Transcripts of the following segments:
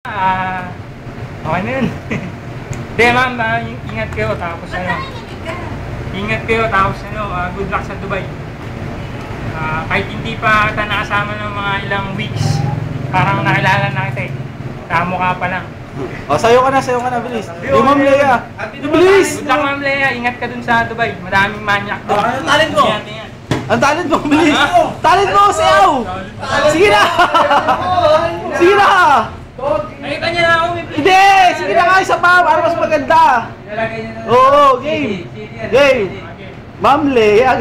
Okay na yun. Hindi ma'am, ingat kayo tapos ingat kayo tapos good luck sa Dubai. Kahit hindi pa kita nakasama ng mga ilang weeks, parang nakilala na kita eh. Kamukha pa lang. Sayo ka na, bilis. Yung Ma'am Lea. Bilis! Good luck Ma'am Lea, ingat ka dun sa Dubai. Madaming manyak doon. Ang talent mo? Ang talent mo, bilis! Talent mo, sayaw! Sige na! Sige na! Nakita niya na ako, may Hindi! Sige na nga, isa pa, para mas maganda. Oo, game! Game! Ma'am Lea.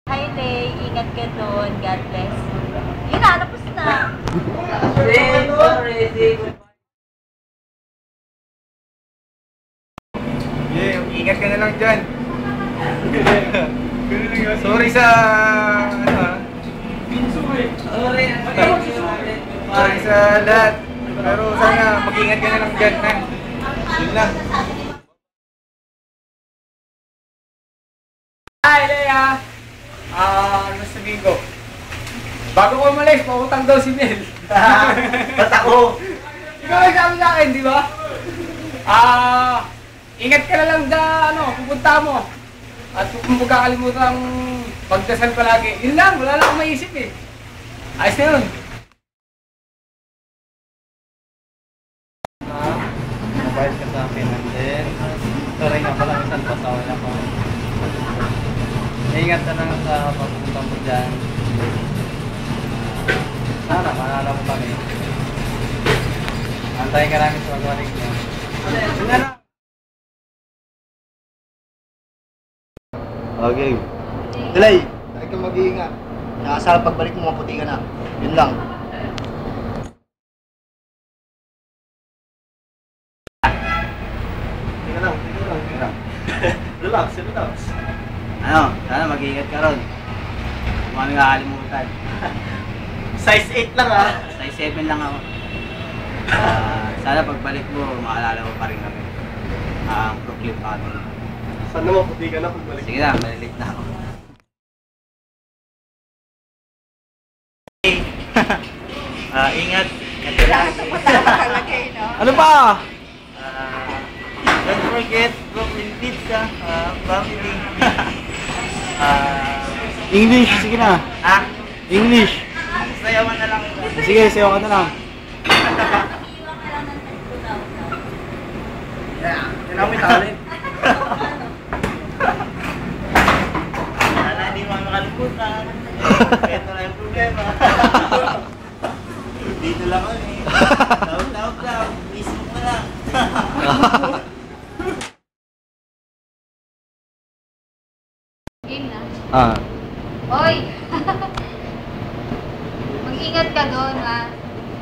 Hi, Lay. Ingat ka doon. God bless. Yun na, tapos na. Ingat ka na lang dyan. Sorry sa sorry sa lahat. Pero sana mag-ingat ka na lang dyan, man. Yun lang. Hi, Lea! Ano sabihin ko? Bago ko umalis, pautang daw si Mel. Ba't ako? Ikaw ay sabi sa akin, di ba? Ingat ka na lang sa pupunta mo. At kung magkakalimutan ang pagdasal palagi. Yun lang, wala lang akong maisip eh. Ayos na yun. Mabait ka sa akin, and then sorry nga pala, minsan pasawin ako. Ingat ka na sa pagpunta mo dyan. Sana, manala mo kami. Antayin ka namin sa magwaring niya. Sige na! Okay. Delay! Lagi kang mag-iingat. Nakasal pagbalik mo, maputi ka na. Yun lang. Tingnan lang. Relax. Sana mag-iingat ka ron. Kung ano nakakalimutan. Size 8 lang Size 7 lang ako. Sana pagbalik mo, maalala mo pa rin kami. Ang Brooklyn family. Sana maputi ka na pagbalik. Sige na, malilit na ako. Ingat. Ano pa? Don't forget Brooklyn Pizza, family. English, sige na. English. Sayawan na lang. Sige, sayawan na lang. Yan ang may talent. Sana hindi mo makalimutan. Ito na yung problema. Dito lang ako eh. Laut. Mismo mo lang. Game na. Hoy! Mag-ingat ka doon, ha?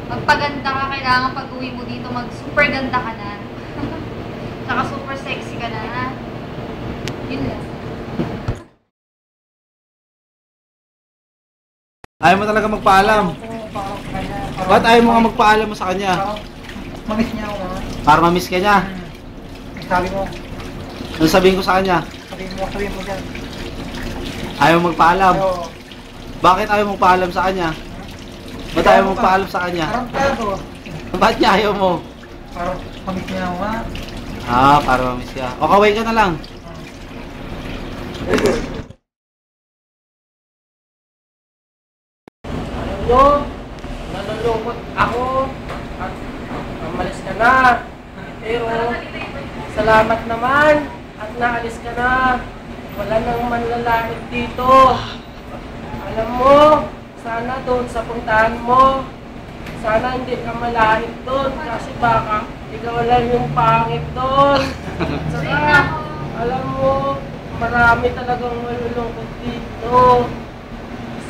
Magpaganda ka, kailangan pag-uwi mo dito, mag-super ganda ka na. Saka super sexy ka na, ha? Yun lang. Ayaw mo talaga magpaalam. Ba't ayaw mo nga magpaalam mo sa kanya? Mamiss niya ako. Para mamiss ka niya. Sabi mo. Ano sabihin ko sa kanya? Sabihin mo dyan. Ayaw mo magpaalam. Bakit ayaw mo magpaalam sa kanya? Ba't ayaw mo magpaalam sa kanya? Ba't niya ayaw mo? Para mamiss niya ako, ha? Para mamiss ka. O kaway ka na lang. Nalulungkot ako at umalis ka na. Pero salamat naman at naalis ka na. Wala nang manlalait dito. Alam mo, sana doon sa puntahan mo, sana hindi ka malait doon kasi baka ikaw lang yung pangit doon. Saka, alam mo, marami talagang malulungkot dito.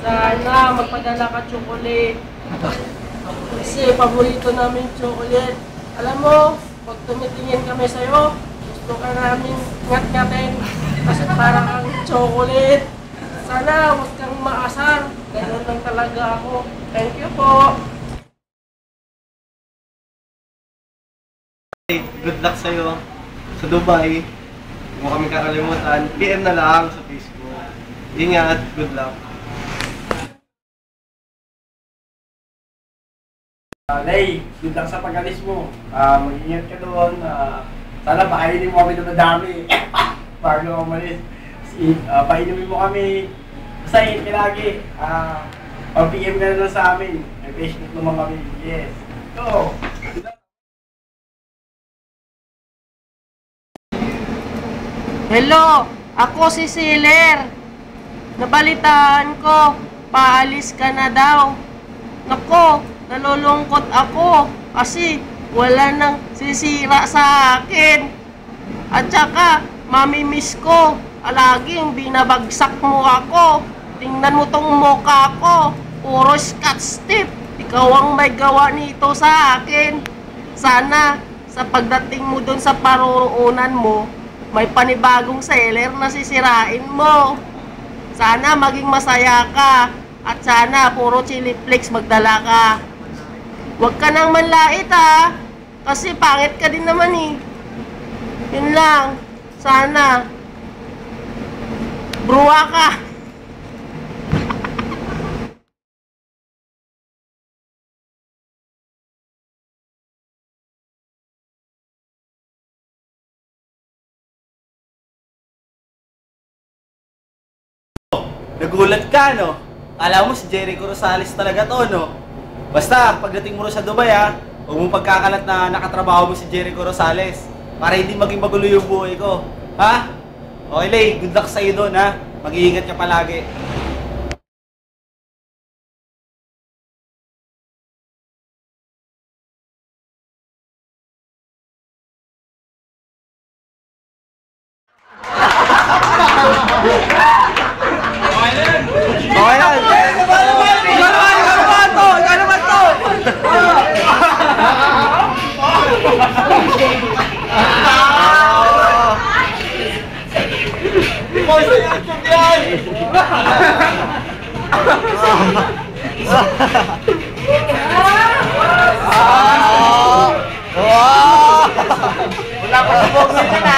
Sana magpadala ka chocolate. Kasi paborito namin chocolate. Alam mo, pag tumitingin kami sa'yo, gusto ka namin ngat-ngatin. Kasi parang ang chocolate. Sana huwag kang maasar. Ganun lang talaga ako. Thank you po. Good luck sa'yo sa Dubai. Huwag mo kami kakalimutan. PM na lang sa Facebook. Ingat. Good luck. Lay, good luck sa pag-alis mo. Mag-ingat ka doon. Sana pakainin mo kami na madami. Bago ka umalis. Painumin mo kami. Basta ingat ka lagi. Pag-PM ka na lang sa amin. May Facebook naman kami. Yes. Go! Hello! Ako si Sealer. Nabalitaan ko, paalis ka na daw. Nako, nalulungkot ako kasi wala nang sisira sa akin. At saka, mamimiss ko. Laging binabagsak mo ako. Tingnan mo tong mukha ko. Puro scotch tape. Ikaw ang may gawa nito sa akin. Sana, sa pagdating mo dun sa paruroonan mo, may panibagong seller na sisirain mo. Sana maging masaya ka. At sana puro chili flakes magdala ka. Huwag ka nang manlait ha. Kasi pangit ka din naman eh. Yun lang. Sana. Bruwa ka. Nagulat ka, no? Kala mo si Jericho Rosales talaga to, no? Basta, pagdating mo rin sa Dubai, ha? Huwag mong pagkakalat na nakatrabaho mo si Jericho Rosales para hindi maging magulo yung buhay ko. Ha? Okay, Lay. Good luck sa'yo doon, ha? Mag-iingat ka palagi. Okay lang. Ikaw naman to! Wala pa sa box nila na.